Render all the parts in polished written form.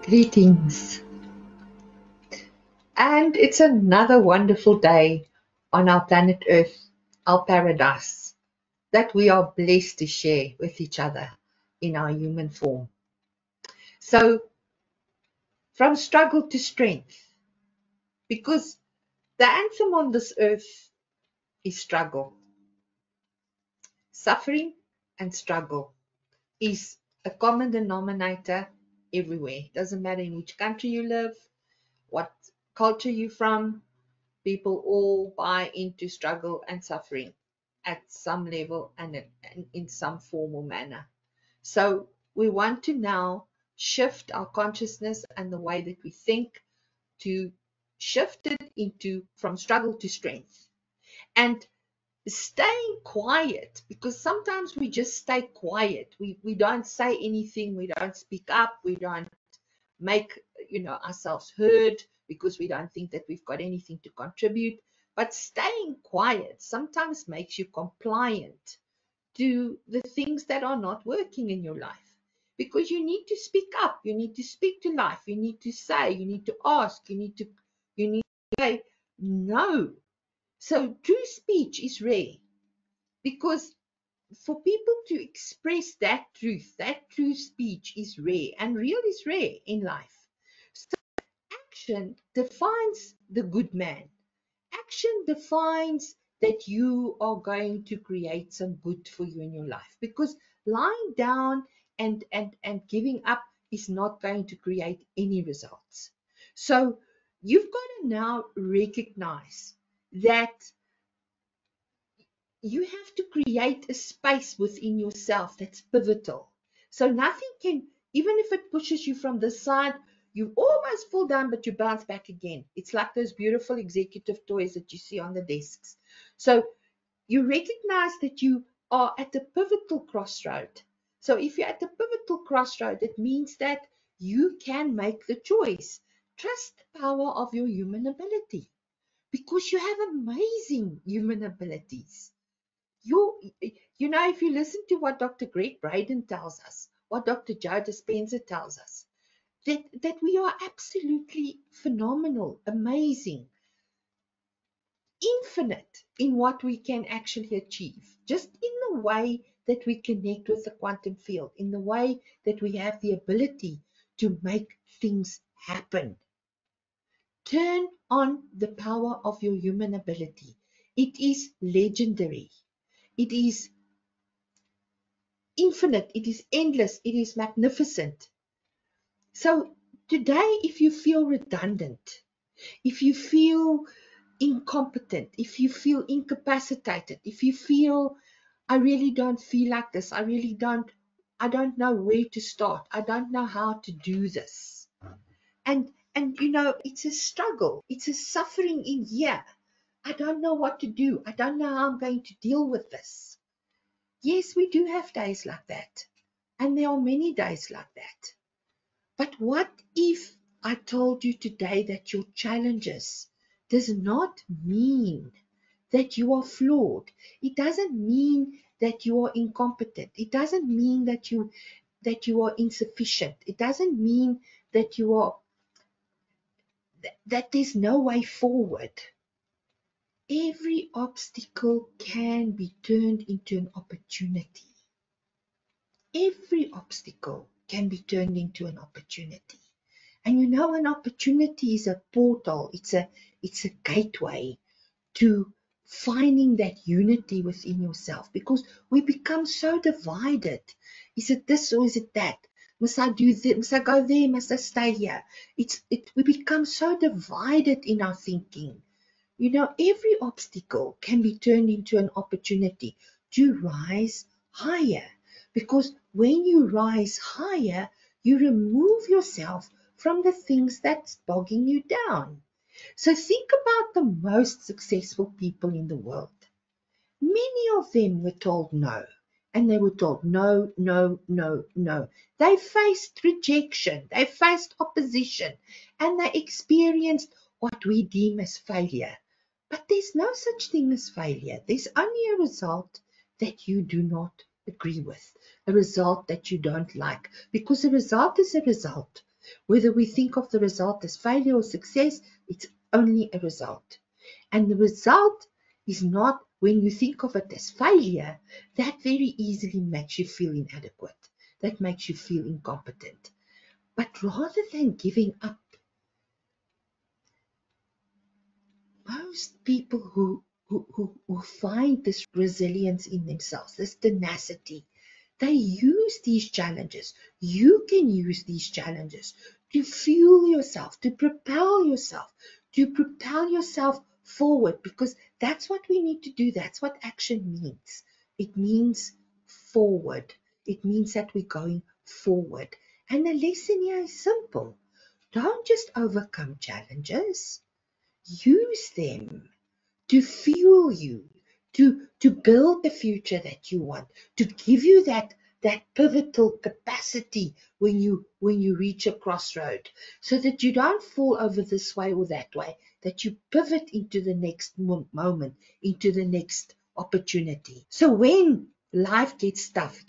Greetings, and it's another wonderful day on our planet Earth, our paradise, that we are blessed to share with each other in our human form. So, from struggle to strength, because the anthem on this earth is struggle. Suffering and struggle is a common denominator everywhere. Doesn't matter in which country you live, what culture you're from, people all buy into struggle and suffering at some level and in some form or manner. So we want to now shift our consciousness and the way that we think to shift it into from struggle to strength. And staying quiet, because sometimes we just stay quiet. We don't say anything, we don't speak up, we don't make ourselves heard because we don't think that we've got anything to contribute. But staying quiet sometimes makes you compliant to the things that are not working in your life, because you need to speak up, you need to speak to life, you need to say, you need to ask, you need to say no. So true speech is rare, because for people to express that true speech is rare, and real is rare in life. So action defines the good man. Action defines that you are going to create some good for you in your life, because lying down and giving up is not going to create any results. So you've got to now recognize that you have to create a space within yourself that's pivotal. So nothing can, even if it pushes you from the side, you almost fall down, but you bounce back again. It's like those beautiful executive toys that you see on the desks. So you recognize that you are at the pivotal crossroad. So if you're at the pivotal crossroad, it means that you can make the choice. Trust the power of your human ability, because you have amazing human abilities. If you listen to what Dr. Greg Braden tells us, what Dr. Joe Dispenza tells us, that we are absolutely phenomenal, amazing, infinite in what we can actually achieve, just in the way that we connect with the quantum field, in the way that we have the ability to make things happen. Turn on the power of your human ability. It is legendary. It is infinite, it is endless, it is magnificent. So today, if you feel redundant, if you feel incompetent, if you feel incapacitated, if you feel, I really don't feel like this, I don't know where to start, I don't know how to do this. And it's a struggle, it's a suffering in here. I don't know what to do. I don't know how I'm going to deal with this. Yes, we do have days like that. And there are many days like that. But what if I told you today that your challenges does not mean that you are flawed? It doesn't mean that you are incompetent. It doesn't mean that you are insufficient. It doesn't mean that you are that there's no way forward. Every obstacle can be turned into an opportunity. Every obstacle can be turned into an opportunity. And an opportunity is a portal. It's a gateway to finding that unity within yourself, because we become so divided. Is it this or is it that? Must I do this? Must I go there? Must I stay here? We become so divided in our thinking. Every obstacle can be turned into an opportunity to rise higher, because when you rise higher, you remove yourself from the things that's bogging you down. So think about the most successful people in the world. Many of them were told no, and they were told no, no, no, no. They faced rejection, they faced opposition, and they experienced what we deem as failure. But there's no such thing as failure. There's only a result that you do not agree with, a result that you don't like, because a result is a result. Whether we think of the result as failure or success, it's only a result. And the result is not, when you think of it as failure, that very easily makes you feel inadequate. That makes you feel incompetent. But rather than giving up, most people who find this resilience in themselves, this tenacity, they use these challenges. You can use these challenges to fuel yourself, to propel yourself forward, because that's what we need to do. That's what action means. It means forward. It means that we're going forward. And the lesson here is simple. Don't just overcome challenges. Use them to fuel you, to build the future that you want, to give you that pivotal capacity when you reach a crossroad, so that you don't fall over this way or that way, that you pivot into the next moment, into the next opportunity. So when life gets tough,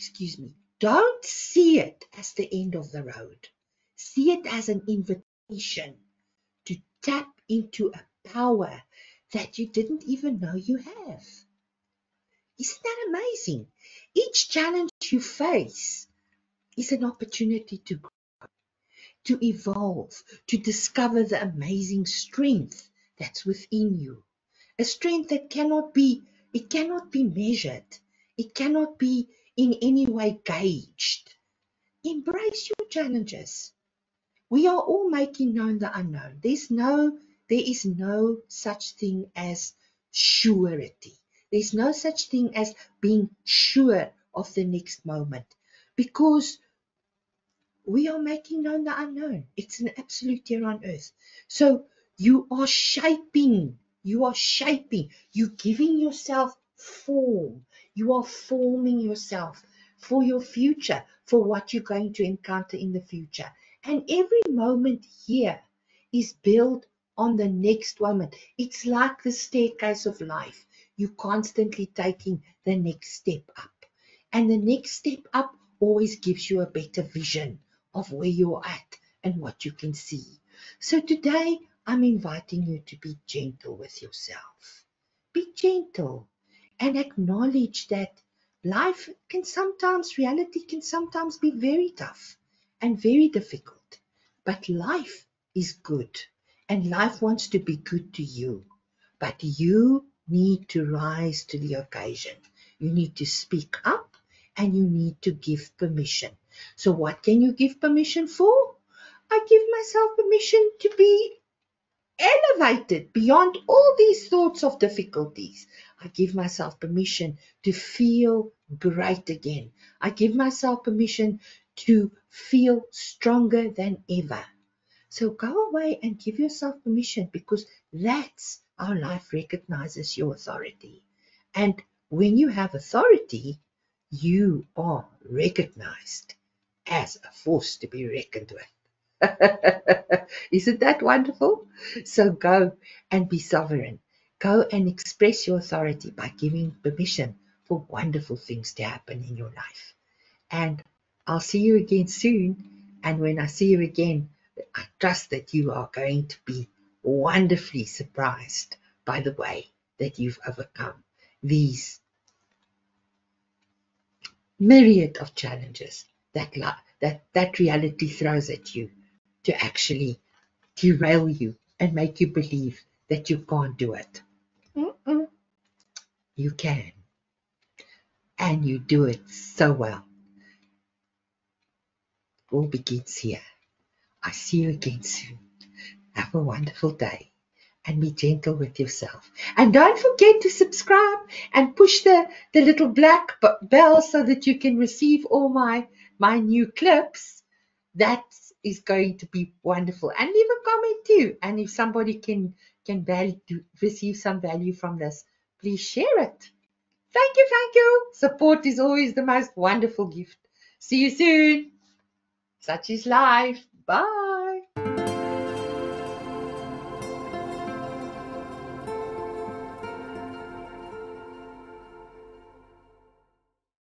don't see it as the end of the road. See it as an invitation to tap into a power that you didn't even know you have. Isn't that amazing? Each challenge you face is an opportunity to grow, to evolve, to discover the amazing strength that's within you. A strength that cannot be measured. It cannot be in any way gauged. Embrace your challenges. We are all making known the unknown. There is no such thing as surety. There's no such thing as being sure of the next moment, because we are making known the unknown. It's an absolute here on earth. So you are shaping, you're giving yourself form. You are forming yourself for your future, for what you're going to encounter in the future. And every moment here is built on the next moment. It's like the staircase of life. You're constantly taking the next step up. And the next step up always gives you a better vision of where you're at and what you can see. So today, I'm inviting you to be gentle with yourself. Be gentle and acknowledge that reality can sometimes be very tough and very difficult. But life is good, and life wants to be good to you. But you need to rise to the occasion. You need to speak up, and you need to give permission. So what can you give permission for? I give myself permission to be elevated beyond all these thoughts of difficulties. I give myself permission to feel great again. I give myself permission to feel stronger than ever. So go away and give yourself permission, because that's how life recognizes your authority. And when you have authority, you are recognized as a force to be reckoned with. Isn't that wonderful? So go and be sovereign. Go and express your authority by giving permission for wonderful things to happen in your life. And I'll see you again soon. And when I see you again, I trust that you are going to be wonderfully surprised by the way that you've overcome these myriad of challenges that reality throws at you, to actually derail you and make you believe that you can't do it. You can. And you do it so well. It all begins here. I see you again soon. Have a wonderful day and be gentle with yourself. And don't forget to subscribe and push the little black bell so that you can receive all my new clips. That is going to be wonderful. And leave a comment too. And if somebody can receive some value from this, please share it. Thank you. Support is always the most wonderful gift. See you soon. Such is life. Bye.